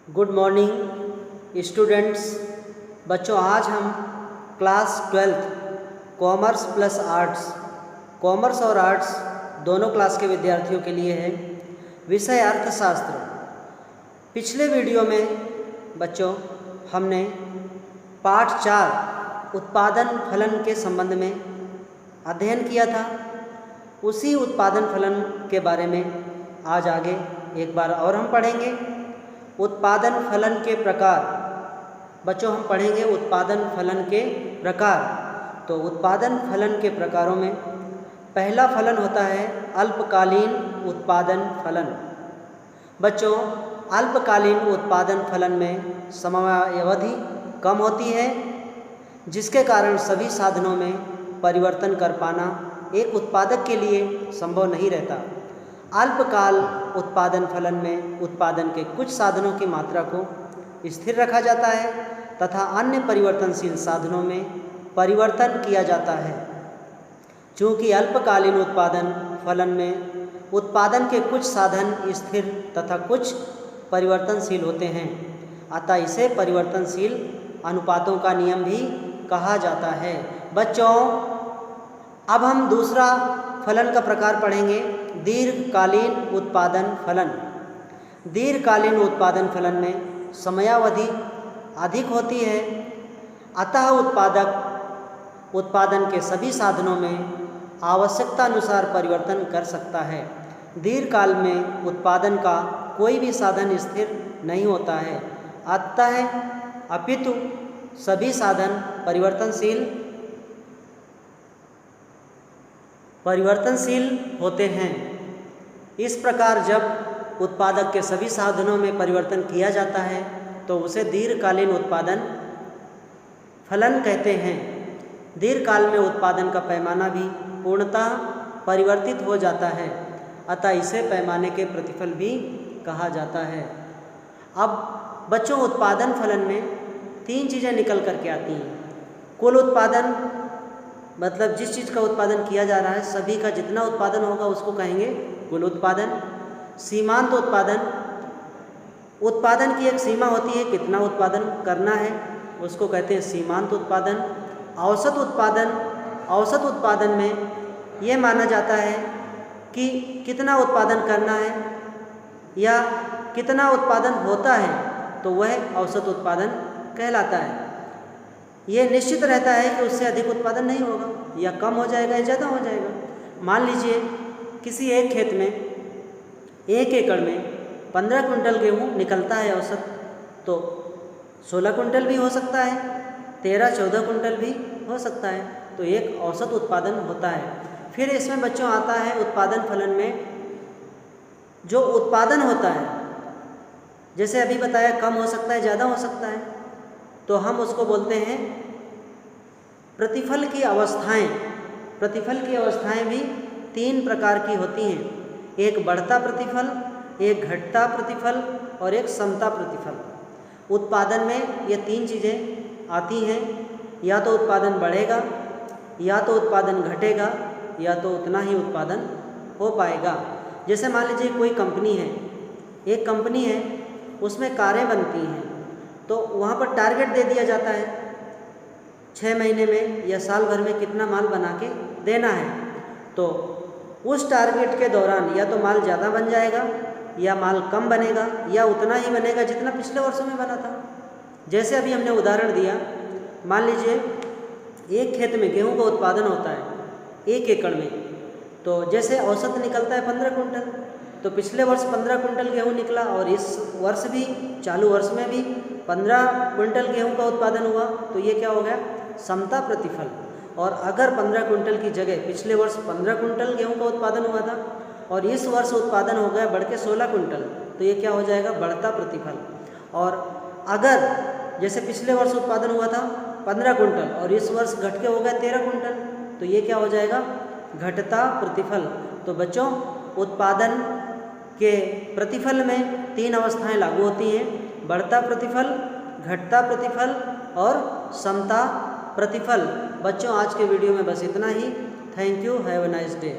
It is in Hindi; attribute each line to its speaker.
Speaker 1: Good morning students. बच्चों, आज हम class 12 commerce plus arts, commerce और आर्ट्स दोनों क्लास के विद्यार्थियों के लिए है विषय अर्थशास्त्र। पिछले वीडियो में बच्चों हमने पाठ 4 उत्पादन फलन के संबंध में अध्ययन किया था। उसी उत्पादन फलन के बारे में आज आगे एक बार और हम पढ़ेंगे। उत्पादन फलन के प्रकार। बच्चों, हम पढ़ेंगे उत्पादन फलन के प्रकार। तो उत्पादन फलन के प्रकारों में पहला फलन होता है अल्पकालीन उत्पादन फलन। बच्चों, अल्पकालीन उत्पादन फलन में समयावधि कम होती है, जिसके कारण सभी साधनों में परिवर्तन कर पाना एक उत्पादक के लिए संभव नहीं रहता। अल्पकाल उत्पादन फलन में उत्पादन के कुछ साधनों की मात्रा को स्थिर रखा जाता है तथा अन्य परिवर्तनशील साधनों में परिवर्तन किया जाता है। चूँकि अल्पकालीन उत्पादन फलन में उत्पादन के कुछ साधन स्थिर तथा कुछ परिवर्तनशील होते हैं, अतः इसे परिवर्तनशील अनुपातों का नियम भी कहा जाता है। बच्चों, अब हम दूसरा फलन का प्रकार पढ़ेंगे, दीर्घकालीन उत्पादन फलन। दीर्घकालीन उत्पादन फलन में समयावधि अधिक होती है, अतः उत्पादक उत्पादन के सभी साधनों में आवश्यकता अनुसार परिवर्तन कर सकता है। दीर्घकाल में उत्पादन का कोई भी साधन स्थिर नहीं होता है, अपितु सभी साधन परिवर्तनशील होते हैं। इस प्रकार जब उत्पादक के सभी साधनों में परिवर्तन किया जाता है तो उसे दीर्घकालीन उत्पादन फलन कहते हैं। दीर्घकाल में उत्पादन का पैमाना भी पूर्णतः परिवर्तित हो जाता है, अतः इसे पैमाने के प्रतिफल भी कहा जाता है। अब बच्चों, उत्पादन फलन में 3 चीज़ें निकल करके आती हैं। कुल उत्पादन, मतलब जिस चीज़ का उत्पादन किया जा रहा है सभी का जितना उत्पादन होगा उसको कहेंगे कुल उत्पादन। सीमांत उत्पादन, उत्पादन की एक सीमा होती है, कितना उत्पादन करना है उसको कहते हैं सीमांत उत्पादन। औसत उत्पादन, औसत उत्पादन में ये माना जाता है कि कितना उत्पादन करना है या कितना उत्पादन होता है तो वह औसत उत्पादन कहलाता है। ये निश्चित रहता है कि उससे अधिक उत्पादन नहीं होगा, या कम हो जाएगा या ज़्यादा हो जाएगा। मान लीजिए किसी एक खेत में 1 एकड़ में 15 कुंटल गेहूँ निकलता है औसत, तो 16 कुंटल भी हो सकता है, 13-14 कुंटल भी हो सकता है, तो एक औसत उत्पादन होता है। फिर इसमें बच्चों आता है उत्पादन फलन में जो उत्पादन होता है, जैसे अभी बताया कम हो सकता है, ज़्यादा हो सकता है, तो हम उसको बोलते हैं प्रतिफल की अवस्थाएं। प्रतिफल की अवस्थाएं भी 3 प्रकार की होती हैं, एक बढ़ता प्रतिफल, एक घटता प्रतिफल और एक समता प्रतिफल। उत्पादन में ये 3 चीज़ें आती हैं, या तो उत्पादन बढ़ेगा, या तो उत्पादन घटेगा, या तो उतना ही उत्पादन हो पाएगा। जैसे मान लीजिए कोई कंपनी है, एक कंपनी है, उसमें कारें बनती हैं, तो वहाँ पर टारगेट दे दिया जाता है 6 महीने में या साल भर में कितना माल बना के देना है। तो उस टारगेट के दौरान या तो माल ज़्यादा बन जाएगा या माल कम बनेगा या उतना ही बनेगा जितना पिछले वर्षों में बना था। जैसे अभी हमने उदाहरण दिया, मान लीजिए एक खेत में गेहूँ का उत्पादन होता है 1 एकड़ में, तो जैसे औसत निकलता है 15 कुंटल, तो पिछले वर्ष 15 कुंटल गेहूँ निकला और इस वर्ष भी, चालू वर्ष में भी 15 कुंटल गेहूँ का उत्पादन हुआ, तो ये क्या हो गया, समता प्रतिफल। और अगर 15 कुंटल की जगह पिछले वर्ष 15 कुंटल गेहूँ का उत्पादन हुआ था और इस वर्ष उत्पादन हो गया बढ़ के 16 कुंटल, तो ये क्या हो जाएगा, बढ़ता प्रतिफल। और अगर जैसे पिछले वर्ष उत्पादन हुआ था 15 कुंटल और इस वर्ष घट के हो गया 13 कुंटल, तो ये क्या हो जाएगा, घटता प्रतिफल। तो बच्चों, उत्पादन के प्रतिफल में 3 अवस्थाएं लागू होती हैं, बढ़ता प्रतिफल, घटता प्रतिफल और समता प्रतिफल। बच्चों, आज के वीडियो में बस इतना ही। Thank you, have a nice day.